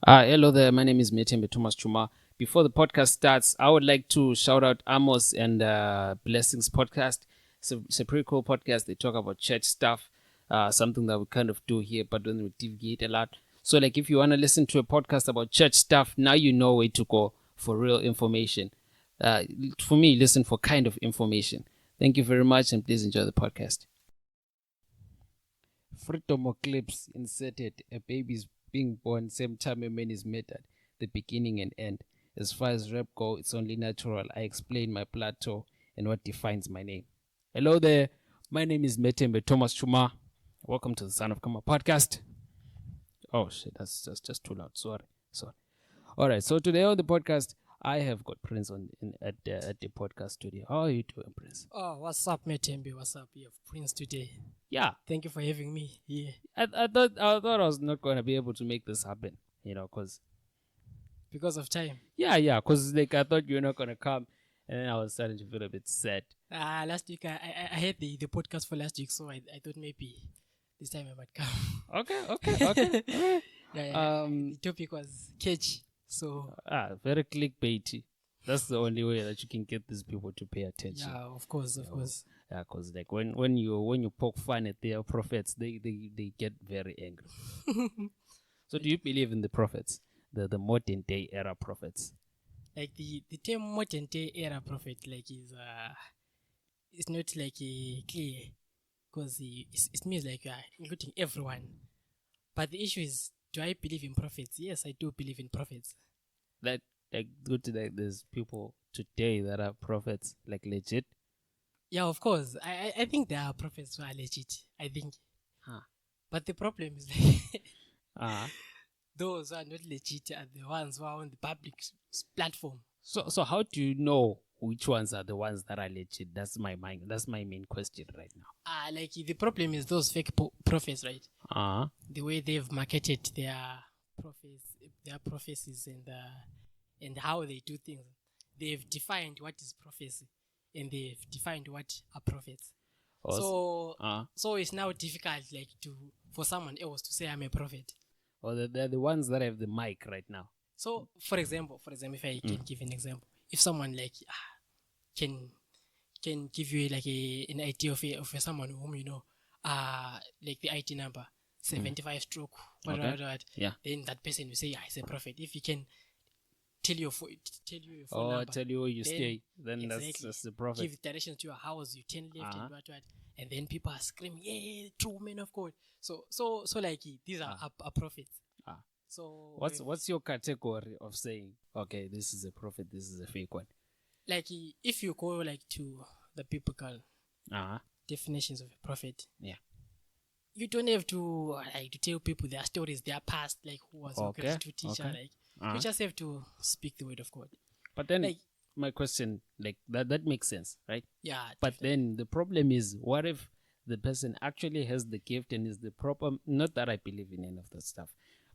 Hello there. My name is Metembe Thomas Chuma. Before the podcast starts, I would like to shout out Amos and Blessings podcast. It's a pretty cool podcast. They talk about church stuff, something that we kind of do here, but then we deviate a lot. So, like, if you want to listen to a podcast about church stuff, now you know where to go for real information. For me, listen for kind of information. Thank you very much, and please enjoy the podcast. Freedom clips inserted. A baby's being born same time a man is murdered. The beginning and end. As far as rap go, it's only natural. I explain my plateau and what defines my name. Hello there. My name is Metembe Thomas Chuma. Welcome to the Son of Kama podcast. Oh shit, that's just too loud. Sorry. All right. So today on the podcast, I have got Prince at the podcast studio. How are you doing, Prince? Oh, what's up, Metembe? What's up? You have Prince today. Yeah. Thank you for having me here. I thought I was not going to be able to make this happen, because of time. Yeah, because like I thought you were not going to come, and then I was starting to feel a bit sad. Last week I had the podcast for last week, so I thought maybe this time I might come. Okay. The topic was catchy, so very clickbaity. That's the only way that you can get these people to pay attention. Yeah, of course. Yeah, because like when you poke fun at their prophets, they get very angry. So do you believe in the prophets, the modern day era prophets? Like the term modern day era prophet, like it's not like clear, because it means like you are including everyone. But the issue is, do I believe in prophets? Yes, I do believe in prophets. Like good to like there's people today that are prophets, like legit. Yeah, of course. I think there are prophets who are legit. I think. But the problem is like those who are not legit are the ones who are on the public platform. So how do you know which ones are the ones that are legit? That's my main question right now. Like the problem is those fake prophets, right? The way they've marketed their prophecies and how they do things. They've defined what is prophecy, and they've defined what are prophets. So it's now difficult, like, for someone else to say I'm a prophet. They're the ones that have the mic right now. So, for example, if I can give an example, if someone like can give you like an idea of someone whom you know, like the ID number 75 stroke, what, yeah, then that person will say, he's a prophet. If he can tell you your phone number, tell you where you stay, then exactly, that's the prophet. Give directions to your house, you turn left and what, and then people are screaming, yeah, true man of God. So like these are prophets. So what's your category of saying, okay, this is a prophet, this is a fake one? Like if you go like to the biblical definitions of a prophet, you don't have to to tell people their stories, their past, like who was your greatest teacher, like you just have to speak the word of God. But then like, my question, like that makes sense, right? Yeah. But then the problem is, what if the person actually has the gift and is the proper, not that I believe in any of that stuff,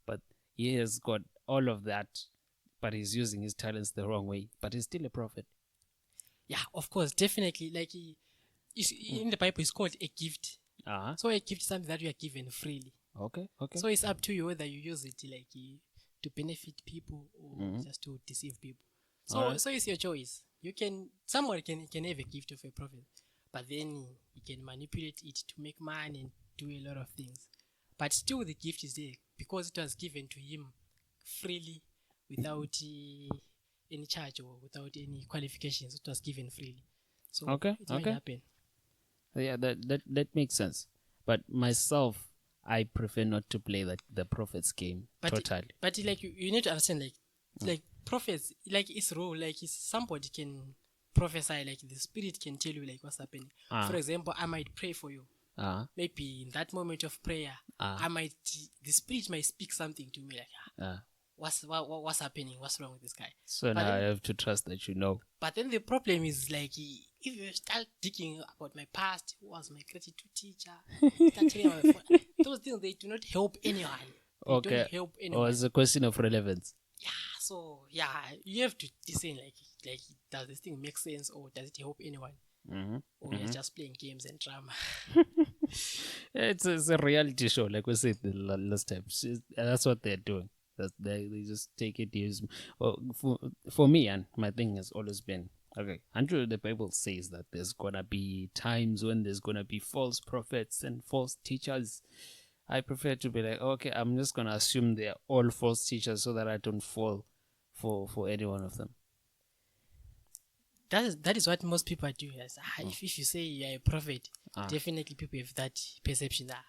but he has got all of that, but he's using his talents the wrong way, but he's still a prophet? Yeah, of course, definitely. Like in the Bible, it's called a gift. So a gift is something that you are given freely. Okay. So it's up to you whether you use it like to benefit people or just to deceive people. So it's your choice. Someone can have a gift of a prophet, but then he can manipulate it to make money and do a lot of things. But still, the gift is there because it was given to him freely, without any charge or without any qualifications. It was given freely. So it might happen. Yeah, that makes sense. But myself, I prefer not to play the prophet's game totally. But like you need to understand, like prophets, like it's raw. Like somebody can prophesy, like the spirit can tell you like what's happening. For example, I might pray for you. Maybe in that moment of prayer, the spirit might speak something to me like, what's happening? What's wrong with this guy? So now I have to trust that you know. But then the problem is like, if you start digging about my past, who was my gratitude teacher, start telling about those things, they do not help anyone. They don't help anyone. It's a question of relevance. Yeah. So you have to discern like does this thing make sense or does it help anyone? Or you're just playing games and drama. It's a reality show, like we said the last time. That's what they're doing. That they just take it as well. For me, and my thing has always been okay. Andrew, the Bible says that there's gonna be times when there's gonna be false prophets and false teachers. I prefer to be like, okay, I'm just gonna assume they're all false teachers so that I don't fall for any one of them. That is what most people do. Yes. If you say you're a prophet, definitely people have that perception that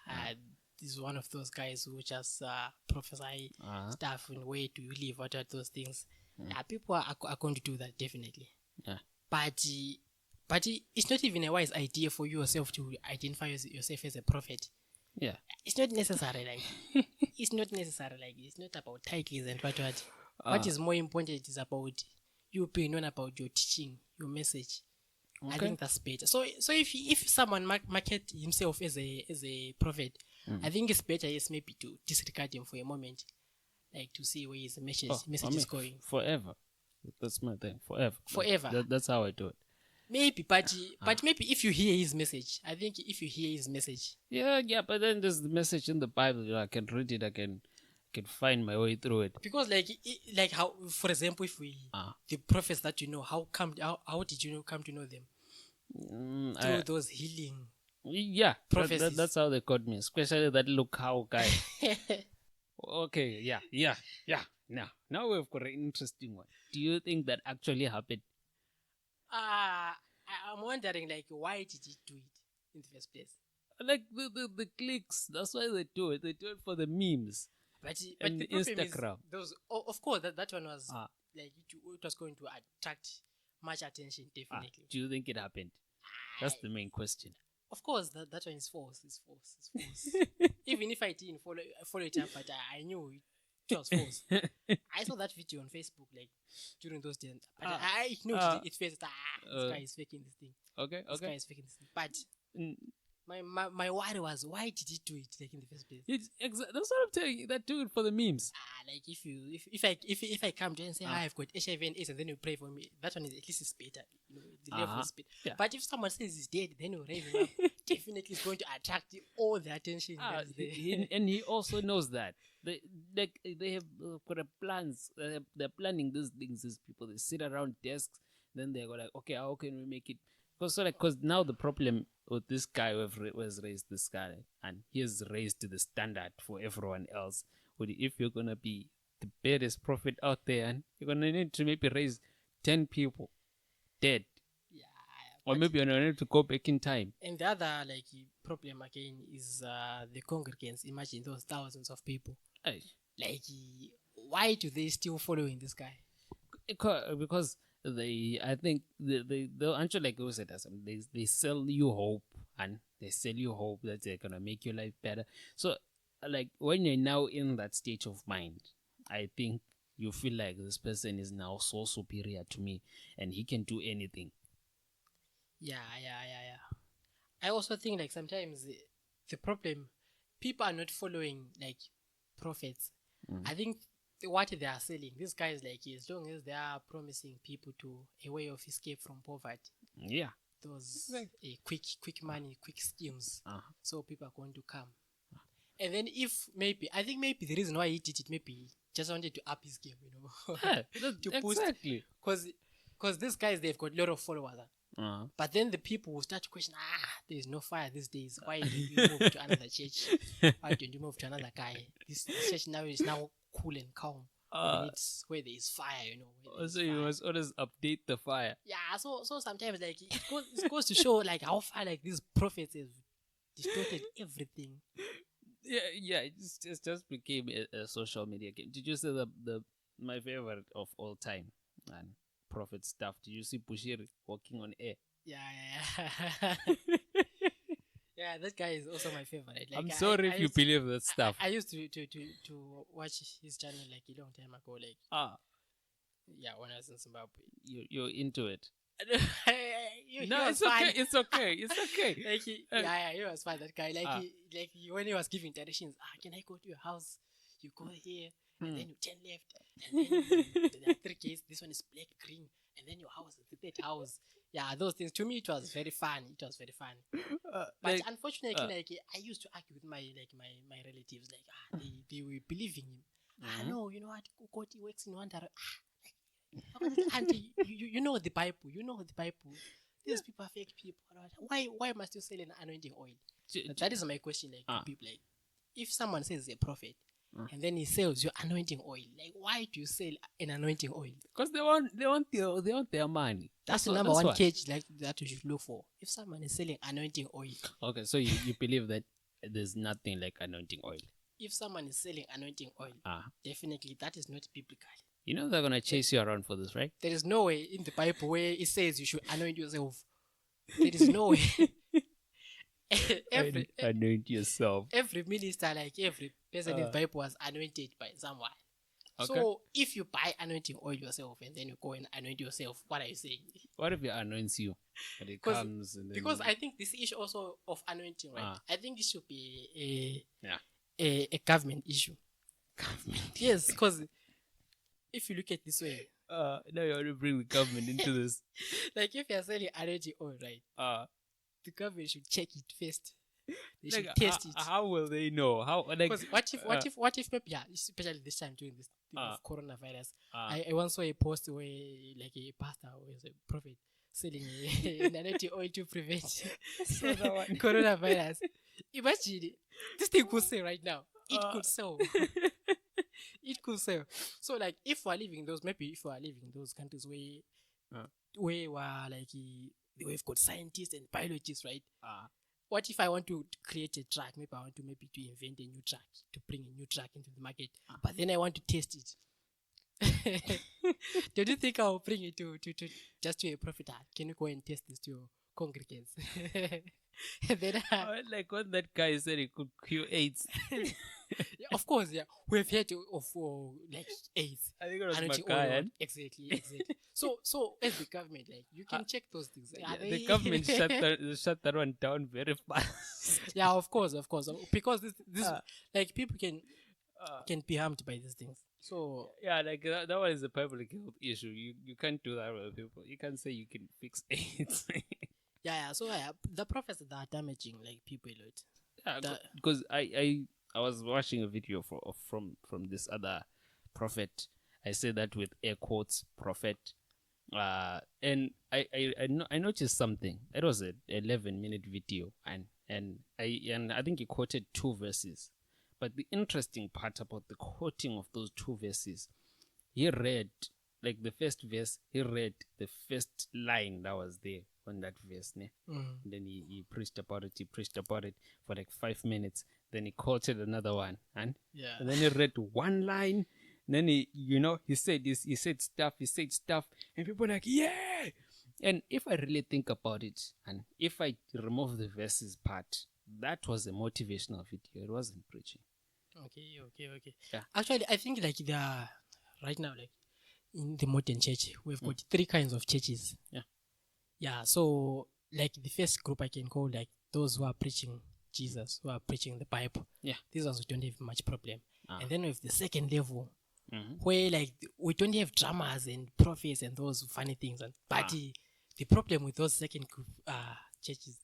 this is one of those guys who just prophesy stuff and where do you live, what are those things. People are going to do that definitely. But it's not even a wise idea for yourself to identify yourself as a prophet. Yeah, it's not necessary. Like it's not necessary. Like it's not about titles and what. What is more important is about you being known about your teaching, your message. Okay. I think that's better. So if someone market himself as a prophet, I think it's better maybe to disregard him for a moment, like to see where his message is going. Forever. That's my thing. Forever. That's how I do it. Maybe, but maybe if you hear his message, I think if you hear his message. Yeah, but then there's the message in the Bible. I can read it. I can find my way through it. Because like how, for example, if we the prophets that you know, how did you come to know them? Through those healing. Yeah, prophecies. That's how they caught me, especially that look how guy. Okay, yeah. Now we've got an interesting one. Do you think that actually happened? I'm wondering, like, why did he do it in the first place? Like the clicks. That's why they do it. They do it for the memes. But and the Instagram. Of course, that one was like it was going to attract much attention. Definitely. Do you think it happened? That's the main question. Of course, that one is false. It's false. Even if I didn't follow it up, but I knew it was false. I saw that video on Facebook like during those days, but I knew it first. This guy is faking this thing. Okay. This guy is faking this thing. But my worry was, why did he do it like in the first place? That's what I'm telling you. That do it for the memes. Like if I come to you and say I've got HIV and AIDS and then you pray for me, that one is at least it's better. You know, the level is better. Yeah. But if someone says he's dead, then you raise him up. Definitely it's going to attract all the attention. And he also knows that they have got plans. They're planning these things. These people, they sit around desks. Then they go like, okay, how can we make it? Because now the problem with this guy who has raised this guy, and he has raised the standard for everyone else. If you're gonna be the baddest prophet out there, and you're gonna need to maybe raise 10 people dead. Yeah. Or maybe you're gonna need to go back in time. And the other problem again is the congregants. Imagine those thousands of people. Like, why do they still following this guy? Because I think they'll actually, like you said, they sell you hope, and they sell you hope that they're gonna make your life better. So, like when you're now in that state of mind, I think you feel like this person is now so superior to me, and he can do anything. Yeah. I also think like sometimes the problem, people are not following like prophets. I think what they are selling, these guys, like, as long as they are promising people a way of escape from poverty, those quick money, quick schemes, so people are going to come. And then I think maybe the reason why he did it, maybe he just wanted to up his game, you know, to boost, exactly, because these guys, they've got a lot of followers. But then the people will start to question, there is no fire these days. Why did you move to another church? Why did you move to another guy? This church now is cool and calm. It's where there is fire, you know. So you must always update the fire. Yeah, so sometimes like it goes to show like how far like these prophets have distorted everything. Yeah, it just became a social media game. Did you see my favorite of all time and prophet stuff? Did you see Bushiri walking on air? Yeah. Yeah, that guy is also my favorite. Like, I'm sorry if you believe that stuff. I used to watch his channel like a long time ago. Like, yeah, when I was in Zimbabwe. You're into it. No, it's okay. It's okay. Like he was fun. That guy, when he was giving directions, can I go to your house? You go here, and then you turn left, and then there are 3 gates. This one is black, green, and then your house is the 3rd house. Yeah, those things. To me, it was very fun. But unfortunately, I used to argue with my relatives. Like, they were believing him. No, you know what? God works in one direction. Auntie, you know the Bible. You know the Bible. These people are fake people. Why must you sell an anointing oil? That is my question. Like to people, like if someone says he's a prophet and then he sells your anointing oil, like why do you sell an anointing oil? Because they want their money. That's the number one cage like that you should look for. If someone is selling anointing oil. Okay, so you believe that there's nothing like anointing oil. If someone is selling anointing oil, definitely that is not biblical. You know they're gonna chase you around for this, right? There is no way in the Bible where it says you should anoint yourself. There is no way. Anoint yourself. Every minister, like every person in the Bible, was anointed by someone. Okay. So if you buy anointing oil yourself and then you go and anoint yourself, what are you saying? What if it anoints you? And it comes and then because I think this issue also of anointing, right? I think this should be a government issue. Government. Yes, because if you look at it this way, now you want to bring the government into this. Like if you're selling anointing oil, right? The government should check it first. They should like, test it. How will they know? How? Like, what if maybe especially this time during this thing of coronavirus, I once saw a post where like a pastor or a prophet selling an anointing oil to prevent coronavirus. Imagine this thing could sell right now. It could sell. It could sell. So like if we're living those countries where we're like we've got scientists and biologists, right? What if I want to create a drug? Maybe I want to invent a new drug, to bring a new drug into the market, but then I want to test it. Don't you think I'll bring it to just to a prophet? Can you go and test this to your congregants? And then, like when that guy said he could cure AIDS. Yeah, of course, yeah, we've heard of like AIDS. I think it was Makai. Exactly. So as the government, like you can check those things. The government shut that one down very fast. Yeah, of course, because this like people can be harmed by these things. So yeah, like that one is a public health issue. You can't do that with people. You can't say you can fix AIDS. So the prophets that are damaging like people a lot. Yeah, because I was watching a video from this other prophet. I say that with air quotes, prophet. And I noticed something. It was an 11-minute video, and I think he quoted 2 verses. But the interesting part about the quoting of those 2 verses, he read like the first verse. He read the first line that was there on that verse, ne? Then he preached about it. He preached about it for like 5 minutes. Then he quoted another one, and then he read one line. And then he said stuff, and people were like, yeah. And if I really think about it, and if I remove the verses part, that was a motivational video. It wasn't preaching. Okay. Yeah. Actually, I think like right now, like in the modern church, we've got 3 kinds of churches. Yeah. So like the first group I can call like those who are preaching Jesus, who are preaching the Bible. Yeah. These ones we don't have much problem. And then we have the second level, where like we don't have dramas and prophets and those funny things. But the problem with those second group churches,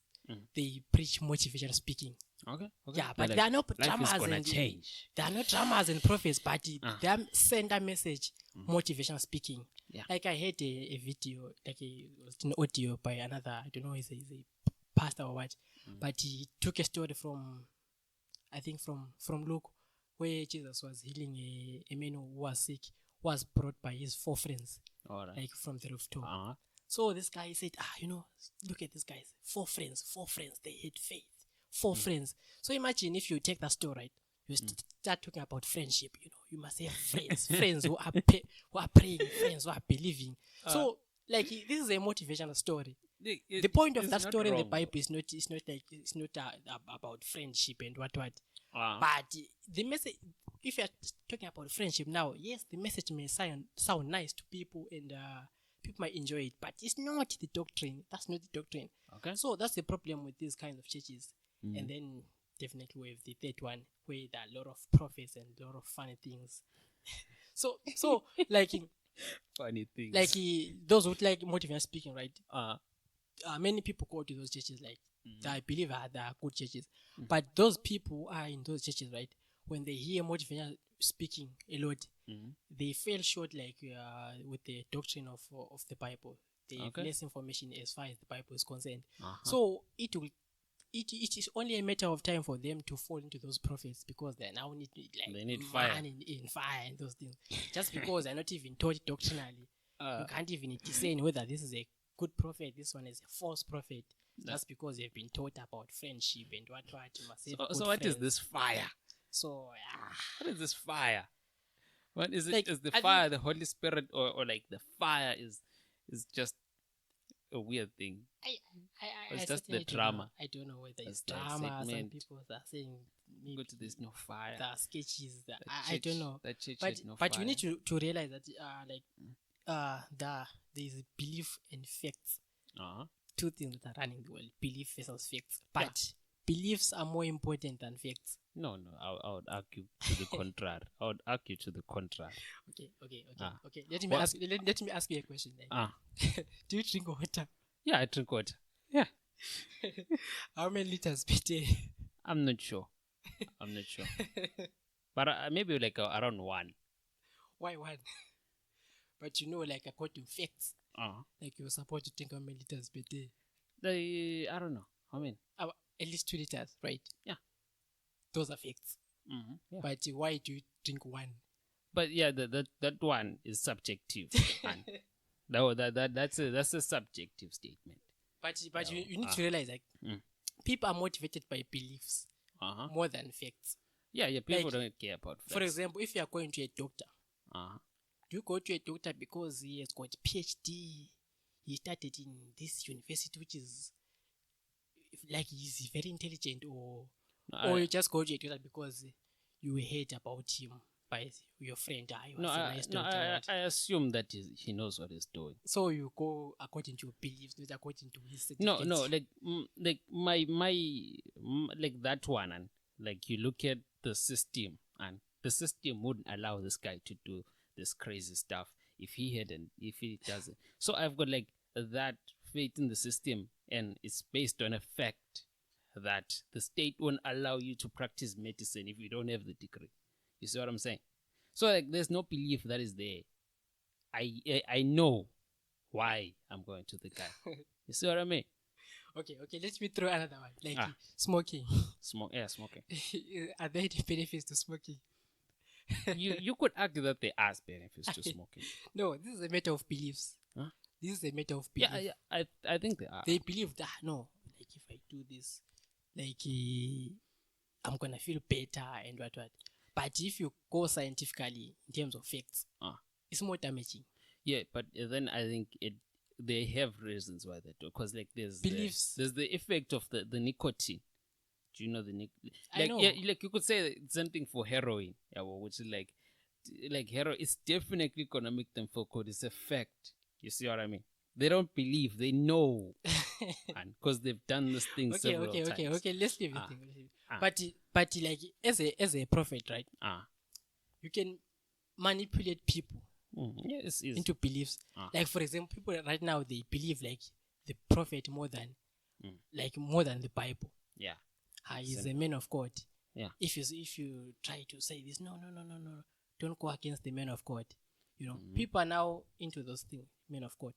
they preach motivational speaking. Okay. Yeah, but there are no dramas and prophets, but they send a message, motivational speaking. Yeah. Like I heard a video, like an audio by another, I don't know, he's a pastor or what, but he took a story from Luke, where Jesus was healing a man who was sick, was brought by his 4 friends, like from the rooftop. So this guy said, look at these guys, 4 friends, they had faith, 4 friends. So imagine if you take that story, right? You start talking about friendship. You must have friends who are praying, friends who are believing. So like this is a motivational story. The point of that story in the Bible is not about friendship and what. But the message, if you're talking about friendship now, yes, the message may sound nice to people and people might enjoy it, but it's not the doctrine. That's not the doctrine. Okay. So that's the problem with these kinds of churches. And then definitely we have the third one, where there are a lot of prophets and a lot of funny things. so like funny things, like those who like motivational speaking, right? Many people go to those churches, like I believe they are good churches, but those people are in those churches, right? When they hear motivational speaking a lot. Mhm. They fell short, like with the doctrine of the Bible. They have Okay. less information as far as the Bible is concerned. Uh-huh. So it is only a matter of time for them to fall into those prophets, because they now need They need fire. in fire and those things. Just because they're not even taught doctrinally, you can't even discern whether this is a good prophet, this one is a false prophet. That's because they've been taught about friendship and what you must have So good what is friends. this fire? So What is this fire? What is it? Like, Is the I fire the Holy Spirit, or like the fire is just a weird thing? It's just the certainly don't drama. know. I don't know whether it's That's the drama. Some excitement. people are saying maybe Go to there's no fire. there are sketches. That The I don't church- know. The church But had no but fire. you need to realize that there's belief and facts. Uh-huh. Two things that are running the world: belief versus facts. But beliefs are more important than facts. No, I would argue to the contrary. I would argue to the contrary. Okay. Ah. Okay. Let me Well- ask you a question. Then. Ah, Do you drink water? yeah, I drink water. Yeah, How many liters per day? I'm not sure. But maybe like around one. Why one? But like according to facts, Uh-huh. like you're supposed to drink how many liters per day? I don't know. I mean, At least 2 liters, right? Yeah. Those are facts. yeah. But why do you drink one? But yeah, that one is subjective. And that's a subjective statement. But you need to realize, like, Mm. people are motivated by beliefs Uh-huh. more than facts. Yeah, people Like, don't care about facts. For example, if you are going to a doctor, Uh-huh. do you go to a doctor because he has got PhD? He started in this university, which is like he's very intelligent, or No, you just go to a doctor because you heard about him by your friend. He was a nice doctor. right? I assume that he knows what he's doing. So you go according to your beliefs, not according to his No, certificate. like my like that one, and like you look at the system, and the system wouldn't allow this guy to do this crazy stuff if he doesn't. So I've got like that faith in the system, and it's based on a fact that the state won't allow you to practice medicine if you don't have the degree. You see what I'm saying? So like there's no belief that is there. I know why I'm going to the guy. You see what I mean? Okay, let me throw another one. Like Ah. smoking. Smoking. Are there any benefits to smoking? You could argue that there are benefits to smoking. No, this is a matter of beliefs. Huh? This is a matter of belief. Yeah, I think there are. They believe that no, like if I do this, like I'm gonna feel better and what. But if you go scientifically in terms of facts, Ah. it's more damaging. Yeah, but then I think they have reasons why they do. Because like there's Beliefs. there's the effect of the nicotine. Do you know the nicotine? I know. Yeah, like you could say it's something for heroin. Yeah, well, which is like heroin. It's definitely gonna make them feel good. It's a fact. You see what I mean? They don't believe. They know, and because they've done this thing several times. Okay. Let's leave it. Ah. Ah. But like as a prophet, right? You can manipulate people Yeah, it's into beliefs. Ah. Like for example, people right now they believe like the prophet more than the Bible. yeah. He's a man of God. Yeah. If you try to say this, no, don't go against the man of God. People are now into those things. Man of God.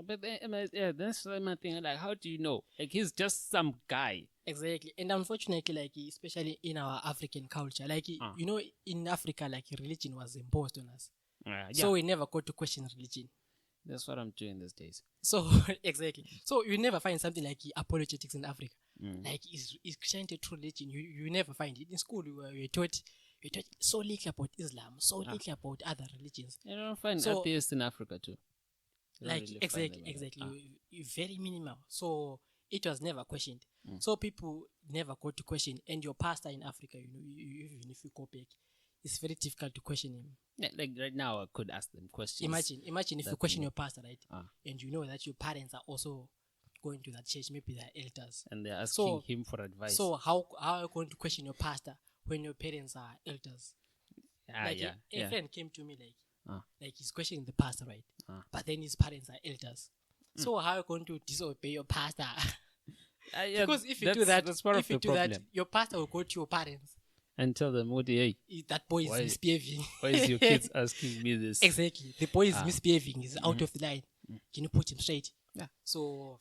But then, that's my thing. Like, how do you know? Like, he's just some guy. Exactly. And unfortunately, like especially in our African culture, like in Africa, like religion was imposed on us. Yeah. So we never got to question religion. That's what I'm doing these days. So exactly. So you never find something like apologetics in Africa. Like is Christianity a true religion? You never find it in school. You're taught so little about Islam, so little about other religions. You don't find atheists in Africa too. You don't Like really find them exactly. like You very minimal. So it was never questioned. So people never got to question. And your pastor in Africa, even if you go back, it's very difficult to question him. Yeah, like right now, I could ask them questions. Imagine if you question your pastor, right? And you know that your parents are also going to that church, maybe they're elders. And they're asking him for advice. So how are you going to question your pastor when your parents are elders? A friend came to me like he's questioning the pastor, right? But then his parents are elders. So how are you going to disobey your pastor? Because if you do that, your pastor will go to your parents. and tell them, "What? Hey, that boy is misbehaving. why is your kids asking me this?" Exactly. The boy is misbehaving. He's out of the line. Can you put him straight? Yeah. So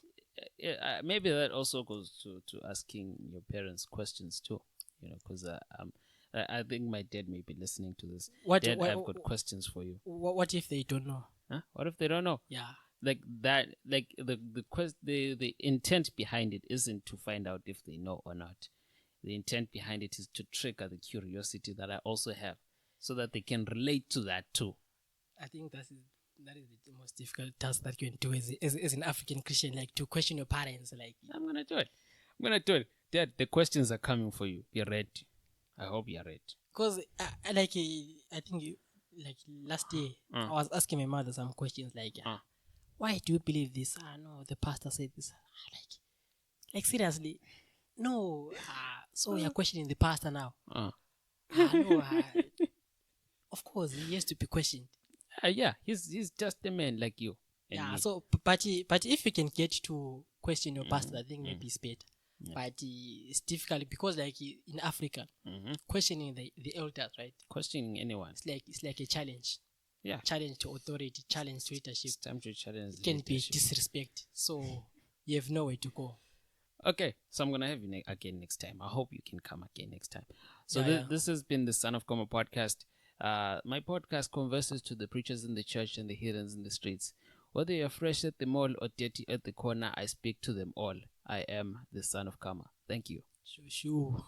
maybe that also goes to asking your parents questions too. Because I think my dad may be listening to this. Dad, I've got questions for you. What if they don't know? Huh? What if they don't know? Yeah. Like that, like the intent behind it isn't to find out if they know or not. The intent behind it is to trigger the curiosity that I also have, so that they can relate to that too. I think that is the most difficult task that you can do as an African Christian, like to question your parents. Like, I'm gonna do it. Dad, the questions are coming for you. Be ready. I hope you're ready. Because I think last year I was asking my mother some questions like, why do you believe this? No, the pastor said this. Like seriously, no. So you're questioning the pastor now? No. Of course, he has to be questioned. Yeah, he's just a man like you. Yeah. Me. So, but if you can get to question your pastor, I think maybe it's better. Yeah. But it's difficult because, like in Africa, questioning the elders, right? Questioning anyone, it's like a challenge. Yeah, challenge to authority, challenge to leadership. It's time to challenge. It can be disrespect, so you have nowhere to go. Okay, so I'm gonna have you again next time. I hope you can come again next time. So this has been the Son of Koma podcast. My podcast converses to the preachers in the church and the heathens in the streets. Whether you're fresh at the mall or dirty at the corner, I speak to them all. I am the Son of Kama. Thank you. Sure.